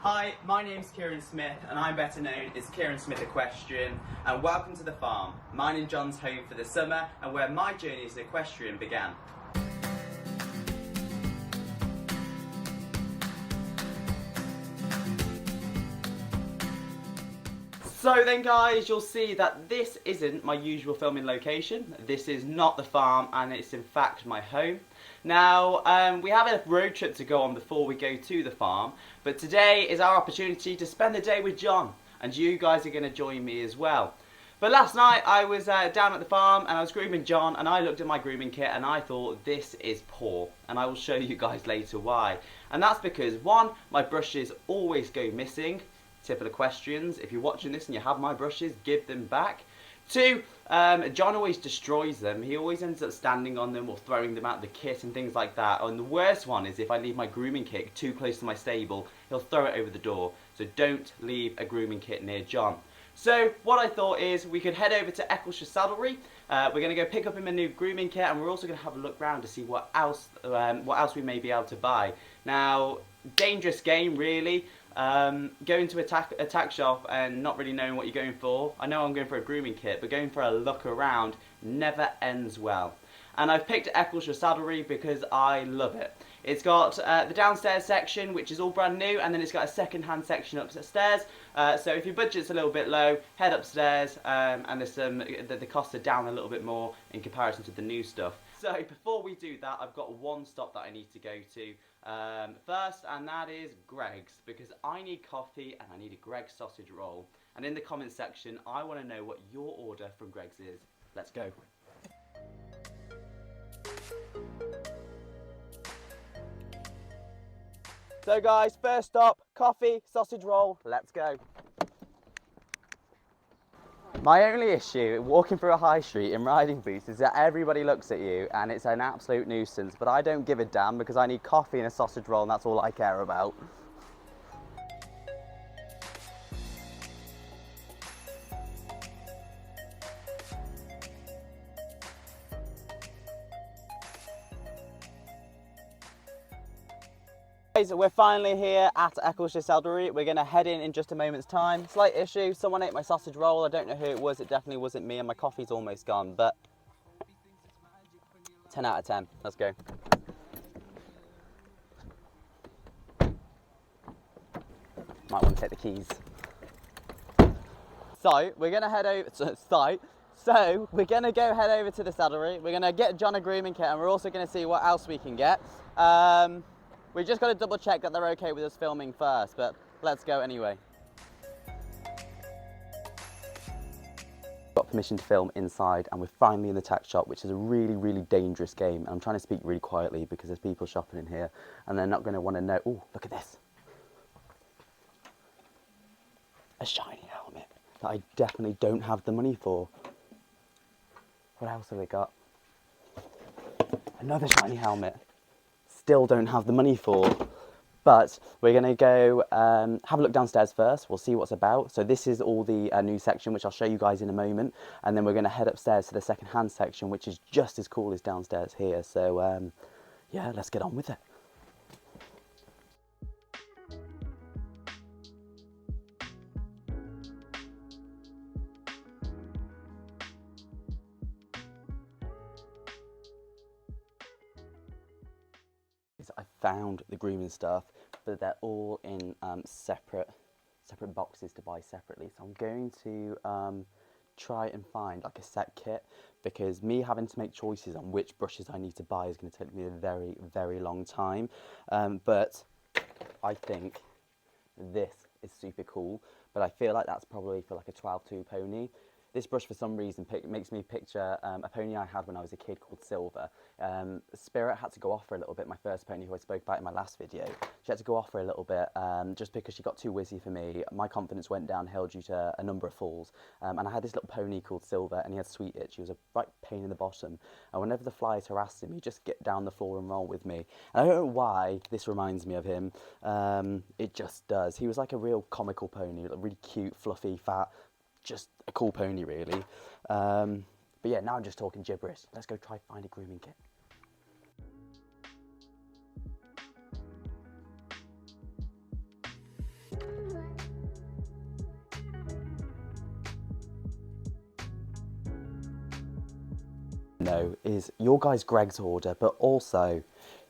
Hi, my name's Kieran Smith and I'm better known as Kieran Smith Equestrian, and welcome to the farm, mine and John's home for the summer and where my journey as an equestrian began. So then guys, you'll see that this isn't my usual filming location. This is not the farm and it's in fact my home. Now, we have a road trip to go on before we go to the farm, but today is our opportunity to spend the day with John, and you guys are going to join me as well. But last night I was down at the farm and I was grooming John, and I looked at my grooming kit and I thought, this is poor, and I will show you guys later why. And that's because, one, my brushes always go missing. Typical equestrians, if you're watching this and you have my brushes, give them back. Two, John always destroys them. He always ends up standing on them or throwing them out the kit and things like that. And the worst one is if I leave my grooming kit too close to my stable, he'll throw it over the door. So don't leave a grooming kit near John. So what I thought is we could head over to Equestrian Saddlery. We're going to go pick up him a new grooming kit, and we're also going to have a look around to see what else we may be able to buy. Now, dangerous game really. Going to a tack shop and not really knowing what you're going for. I know I'm going for a grooming kit, but going for a look around never ends well. And I've picked Equestrian Saddlery because I love it. It's got the downstairs section, which is all brand new, and then it's got a second-hand section upstairs. So if your budget's a little bit low, head upstairs, and there's the costs are down a little bit more in comparison to the new stuff. So before we do that, I've got one stop that I need to go to first, and that is Greg's, because I need coffee and I need a Greg's sausage roll. And in the comments section, I want to know what your order from Greg's is. Let's go. So guys, first stop, coffee, sausage roll, let's go. My only issue walking through a high street in riding boots is that everybody looks at you and it's an absolute nuisance, but I don't give a damn because I need coffee and a sausage roll and that's all I care about. Guys, we're finally here at Equestrian Saddlery. We're going to head in just a moment's time. Slight issue, someone ate my sausage roll. I don't know who it was. It definitely wasn't me, and my coffee's almost gone, but 10 out of 10. Let's go. Might want to take the keys. So we're going to head over So we're going to go head over to the saddlery. We're going to get John a grooming kit, and we're also going to see what else we can get. We just got to double check that they're okay with us filming first, but let's go anyway. Got permission to film inside, and we're finally in the tack shop, which is a really, really dangerous game. I'm trying to speak really quietly because there's people shopping in here and they're not going to want to know. Oh, look at this. A shiny helmet that I definitely don't have the money for. What else have we got? Another shiny helmet. Still don't have the money for, but we're going to go have a look downstairs first. We'll see what's about. So this is all the new section, which I'll show you guys in a moment, and then we're going to head upstairs to the second-hand section, which is just as cool as downstairs here. So yeah, let's get on with it. I found the grooming stuff, but they're all in separate boxes to buy separately. So I'm going to try and find like a set kit, because me having to make choices on which brushes I need to buy is going to take me a very, very long time. But I think this is super cool, but I feel like that's probably for like a 12-2 pony. This brush, for some reason, makes me picture a pony I had when I was a kid called Silver. Spirit had to go off for a little bit, my first pony who I spoke about in my last video. She had to go off for a little bit just because she got too wizzy for me. My confidence went downhill due to a number of falls. And I had this little pony called Silver, and he had sweet itch. He was a right pain in the bottom. And whenever the flies harassed him, he'd just get down the floor and roll with me. And I don't know why this reminds me of him. It just does. He was like a real comical pony, like really cute, fluffy, fat. Just a cool pony, really. But yeah, now I'm just talking gibberish. Let's go try find a grooming kit. know is your guys' Greg's order, but also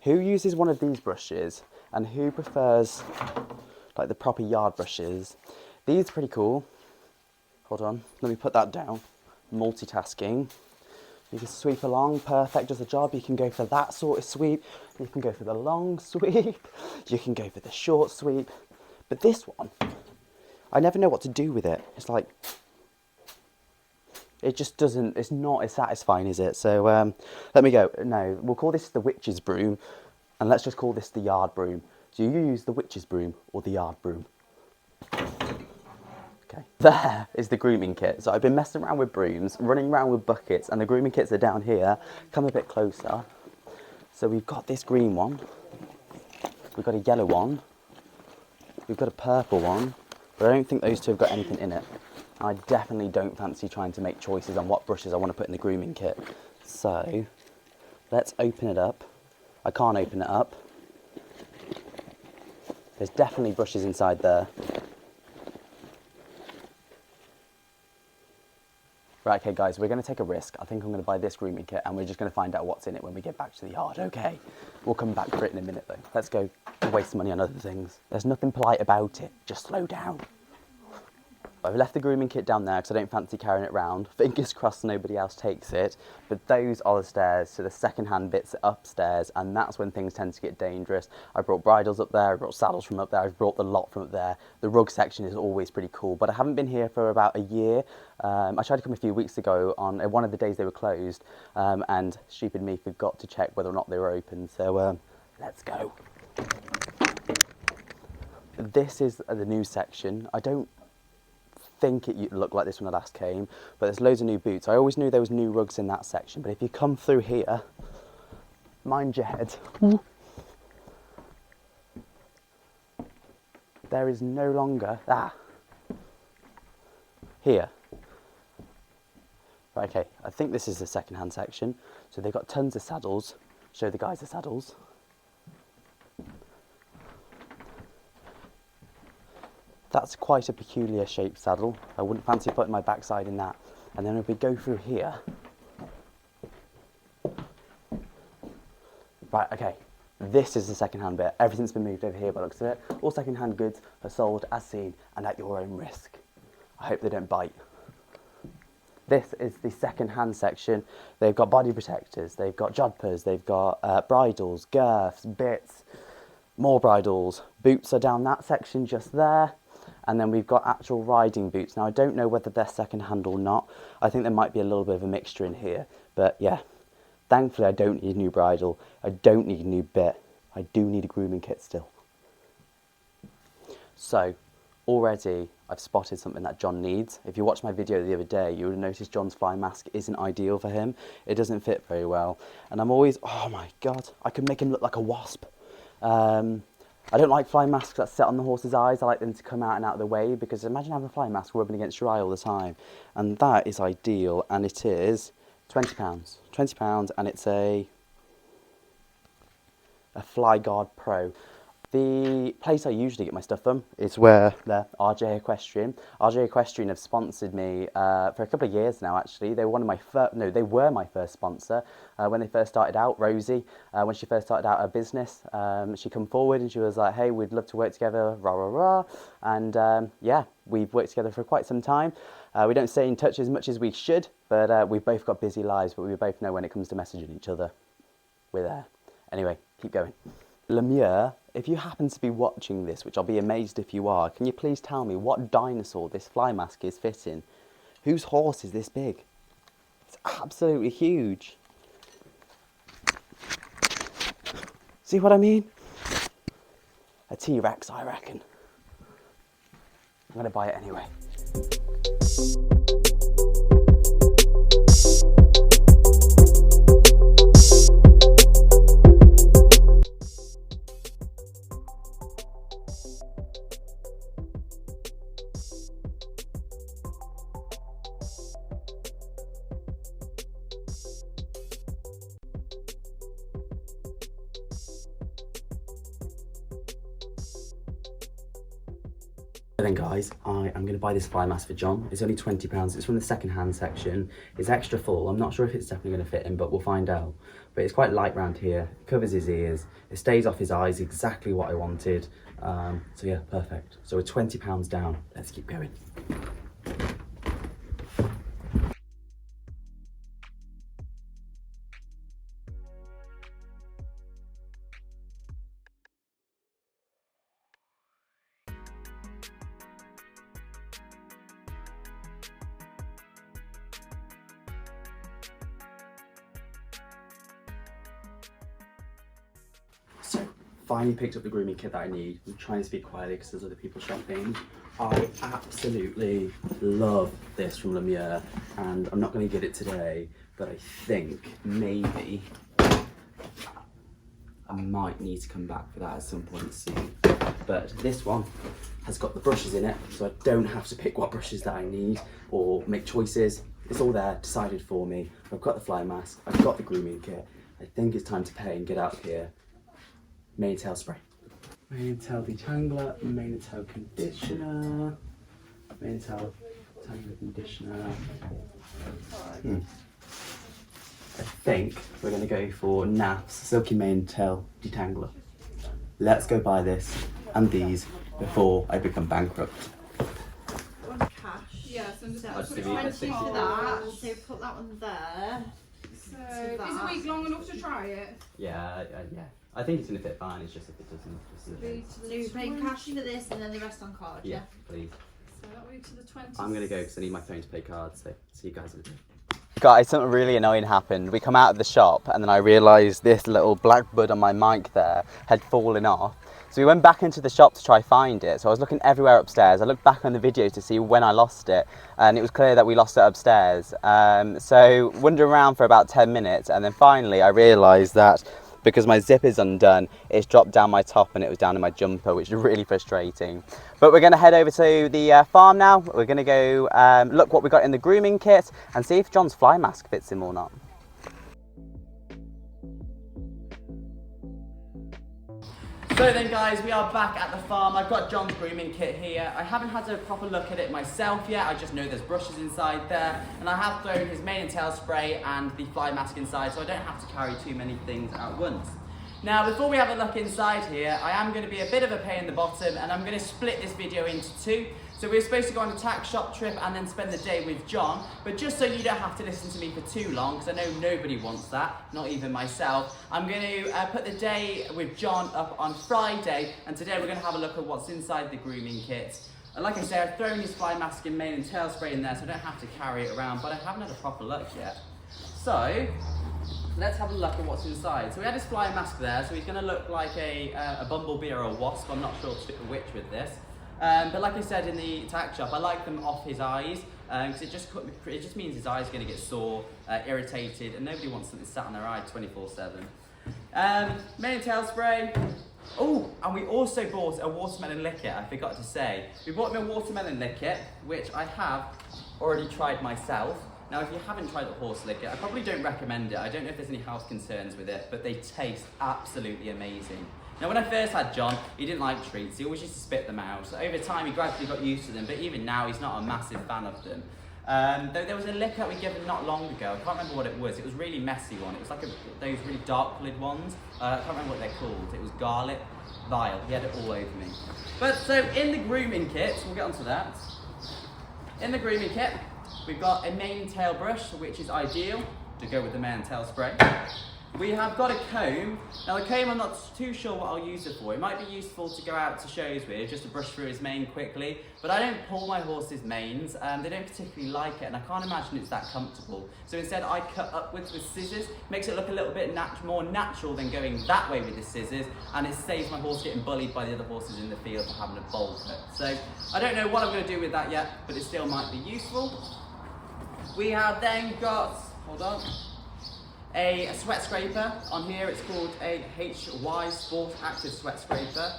who uses one of these brushes and who prefers like the proper yard brushes. These are pretty cool. Hold on, let me put that down. Multitasking. You can sweep along, perfect, does the job. You can go for that sort of sweep. You can go for the long sweep. You can go for the short sweep. But this one, I never know what to do with it. It's like, it just doesn't, it's not as satisfying, is it? So let me go. No, we'll call this the witch's broom, and let's just call this the yard broom. Do you use the witch's broom or the yard broom? Okay. There is the grooming kit. So I've been messing around with brooms, running around with buckets, and the grooming kits are down here. Come a bit closer. So we've got this green one. We've got a yellow one. We've got a purple one. But I don't think those two have got anything in it. I definitely don't fancy trying to make choices on what brushes I want to put in the grooming kit. So let's open it up. I can't open it up. There's definitely brushes inside there. Right, okay guys, we're going to take a risk. I think I'm going to buy this grooming kit and we're just going to find out what's in it when we get back to the yard, okay? We'll come back for it in a minute though. Let's go waste money on other things. There's nothing polite about it, just slow down. I've left the grooming kit down there because I don't fancy carrying it around. Fingers crossed nobody else takes it. But those are the stairs, so the second-hand bits upstairs, and that's when things tend to get dangerous. I brought bridles up there, I brought saddles from up there, I've brought the lot from up there. The rug section is always pretty cool, but I haven't been here for about a year. I tried to come a few weeks ago on one of the days they were closed, and stupid me forgot to check whether or not they were open, so let's go. This is the new section. I don't think it looked like this when I last came, but there's loads of new boots. I always knew there was new rugs in that section, but if you come through here, mind your head, there is no longer, here. Right, okay, I think this is the second-hand section. So they've got tons of saddles. Show the guys the saddles. That's quite a peculiar shaped saddle. I wouldn't fancy putting my backside in that. And then if we go through here. Right, okay. This is the second-hand bit. Everything's been moved over here by the looks of it. All second-hand goods are sold as seen and at your own risk. I hope they don't bite. This is the second-hand section. They've got body protectors, they've got jodhpurs, they've got bridles, girths, bits, more bridles. Boots are down that section just there. And then we've got actual riding boots. Now, I don't know whether they're second-hand or not. I think there might be a little bit of a mixture in here. But yeah, thankfully I don't need a new bridle. I don't need a new bit. I do need a grooming kit still. So, already I've spotted something that John needs. If you watched my video the other day, you would have noticed John's fly mask isn't ideal for him. It doesn't fit very well. And I'm always, oh my God, I could make him look like a wasp. I don't like fly masks that sit on the horse's eyes. I like them to come out and out of the way, because imagine having a fly mask rubbing against your eye all the time. And that is ideal, and it is £20. £20, and it's a Fly Guard Pro. The place I usually get my stuff from is where the RJ Equestrian. RJ Equestrian have sponsored me for a couple of years now. Actually, they were one of my they were my first sponsor when they first started out. Rosie, when she first started out her business, she come forward and she was like, "Hey, we'd love to work together." Rah rah rah, and yeah, we've worked together for quite some time. We don't stay in touch as much as we should, but we've both got busy lives. But we both know when it comes to messaging each other, we're there. Anyway, keep going. Lemure, if you happen to be watching this, which I'll be amazed if you are, can you please tell me what dinosaur this fly mask is fitting? Whose horse is this big? It's absolutely huge. See what I mean? A T-Rex, I reckon. I'm going to buy it anyway. So then guys, I am going to buy this fly mask for John. It's only £20. It's from the second-hand section. It's extra full. I'm not sure if it's definitely going to fit him, but we'll find out. But it's quite light round here. It covers his ears. It stays off his eyes, exactly what I wanted. So yeah, perfect. So we're £20 down. Let's keep going. So, finally picked up the grooming kit that I need. I'm trying to speak quietly because there's other people shopping. I absolutely love this from Lemire, and I'm not going to get it today, but I think maybe I might need to come back for that at some point soon. But this one has got the brushes in it, so I don't have to pick what brushes that I need or make choices. It's all there, decided for me. I've got the fly mask, I've got the grooming kit. I think it's time to pay and get out of here. Mane and tail spray. Mane and tail detangler, mane and tail conditioner, mane and tail detangler conditioner. I think we're going to go for NAF's Silky Mane and Tail Detangler. Let's go buy this and these before I become bankrupt. Cash. Yeah, so I'm just I'll just put give you 20 this thing. for that, so put that one there. So, is a week long enough to try it? Yeah. I think it's going to fit fine, it's just if it doesn't. So you pay cash for this and then the rest on card, yeah? Please. So that week to the 20th. I'm going to go because I need my phone to pay cards, so see you guys in a bit. Guys, something really annoying happened. We come out of the shop and then I realised this little black bud on my mic there had fallen off. So we went back into the shop to try find it. So I was looking everywhere upstairs. I looked back on the video to see when I lost it, and it was clear that we lost it upstairs. So wandered around for about 10 minutes, and then finally I realised that because my zip is undone, it's dropped down my top and it was down in my jumper, which is really frustrating. But we're going to head over to the farm now. We're going to go look what we got in the grooming kit and see if John's fly mask fits him or not. So then guys, we are back at the farm. I've got John's grooming kit here. I haven't had a proper look at it myself yet. I just know there's brushes inside there. And I have thrown his mane and tail spray and the fly mask inside, so I don't have to carry too many things at once. Now, before we have a look inside here, I am going to be a bit of a pain in the bottom, and I'm going to split this video into two. So we were supposed to go on a Tack shop trip and then spend the day with John, but just so you don't have to listen to me for too long, because I know nobody wants that, not even myself, I'm going to put the day with John up on Friday, and today we're going to have a look at what's inside the grooming kit. And like I say, I've thrown his fly mask and mane and tail spray in there, so I don't have to carry it around, but I haven't had a proper look yet. So, let's have a look at what's inside. So we had his fly mask there, so he's going to look like a bumblebee or a wasp. I'm not sure which with this. But like I said in the Tack shop, I like them off his eyes because it just means his eyes are going to get sore, irritated, and nobody wants something sat on their eye 24/7. Mane and tail spray. Oh, and we also bought a watermelon liquor, I forgot to say. We bought him a watermelon liquor, which I have already tried myself. Now, if you haven't tried the horse liquor, I probably don't recommend it. I don't know if there's any health concerns with it, but they taste absolutely amazing. Now, when I first had John, he didn't like treats. He always used to spit them out. So over time, he gradually got used to them, but even now, he's not a massive fan of them. Though there was a liquor we gave him not long ago. I can't remember what it was. It was a really messy one. It was like those really dark coloured ones. I can't remember what they're called. It was garlic. Vile. He had it all over me. But so in the grooming kit, we'll get onto that. In the grooming kit, we've got a mane and tail brush, which is ideal to go with the mane and tail spray. We have got a comb. Now the comb, I'm not too sure what I'll use it for. It might be useful to go out to shows with, just to brush through his mane quickly, but I don't pull my horse's manes. They don't particularly like it, and I can't imagine it's that comfortable. So instead I cut upwards with scissors, makes it look a little bit more natural than going that way with the scissors, and it saves my horse getting bullied by the other horses in the field for having a bowl cut. So I don't know what I'm going to do with that yet, but it still might be useful. We have then got, hold on, a sweat scraper. On here it's called a HY Sport Active Sweat Scraper.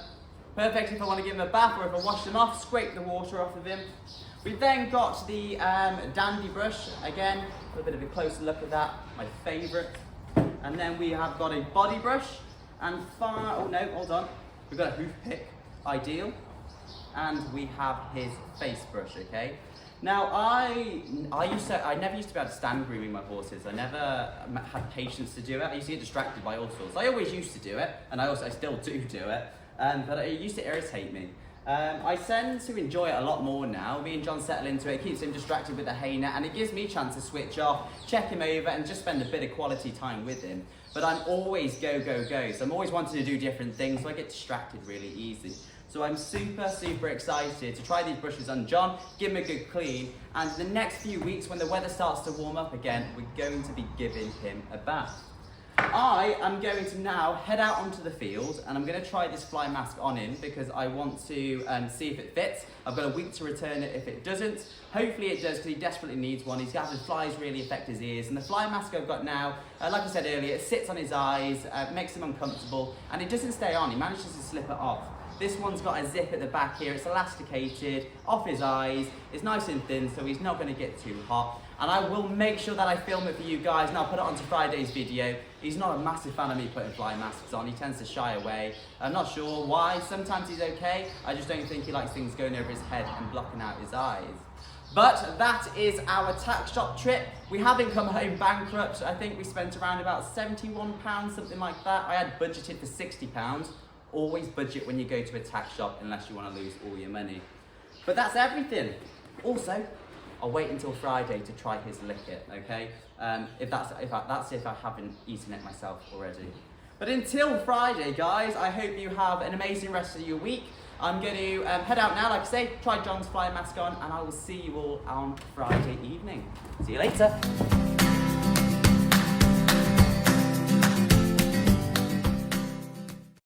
Perfect if I want to give him a bath or if I wash them off, scrape the water off of him. We've then got the dandy brush, again, a little bit of a closer look at that, my favourite. And then we have got a body brush, and oh no, hold on, we've got a hoof pick, ideal. and we have his face brush, okay? Now, I never used to be able to stand grooming my horses. I never had patience to do it. I used to get distracted by all sorts. I always used to do it, and I still do it, but it used to irritate me. I tend to enjoy it a lot more now. Me and John settle into it, keeps him distracted with the hay net, and it gives me a chance to switch off, check him over, and just spend a bit of quality time with him. But I'm always go, go, go, so I'm always wanting to do different things, so I get distracted really easy. So I'm super, super excited to try these brushes on John, give him a good clean, and the next few weeks when the weather starts to warm up again, we're going to be giving him a bath. I am going to now head out onto the field, and I'm going to try this fly mask on him because I want to see if it fits. I've got a week to return it if it doesn't. Hopefully it does, because he desperately needs one. He's having flies really affect his ears, and the fly mask I've got now, like I said earlier, it sits on his eyes, makes him uncomfortable, and it doesn't stay on. He manages to slip it off. This one's got a zip at the back here, it's elasticated, off his eyes, it's nice and thin, so he's not going to get too hot. And I will make sure that I film it for you guys, and I'll put it onto Friday's video. He's not a massive fan of me putting fly masks on, he tends to shy away. I'm not sure why, sometimes he's okay, I just don't think he likes things going over his head and blocking out his eyes. But that is our tack shop trip. We haven't come home bankrupt. I think we spent around about £71, something like that. I had budgeted for £60. Always budget when you go to a tack shop unless you want to lose all your money. But that's everything. Also, I'll wait until Friday to try his licket, okay? If I haven't eaten it myself already. But until Friday, guys, I hope you have an amazing rest of your week. I'm going to head out now, like I say, try John's fly mask on, and I will see you all on Friday evening. See you later.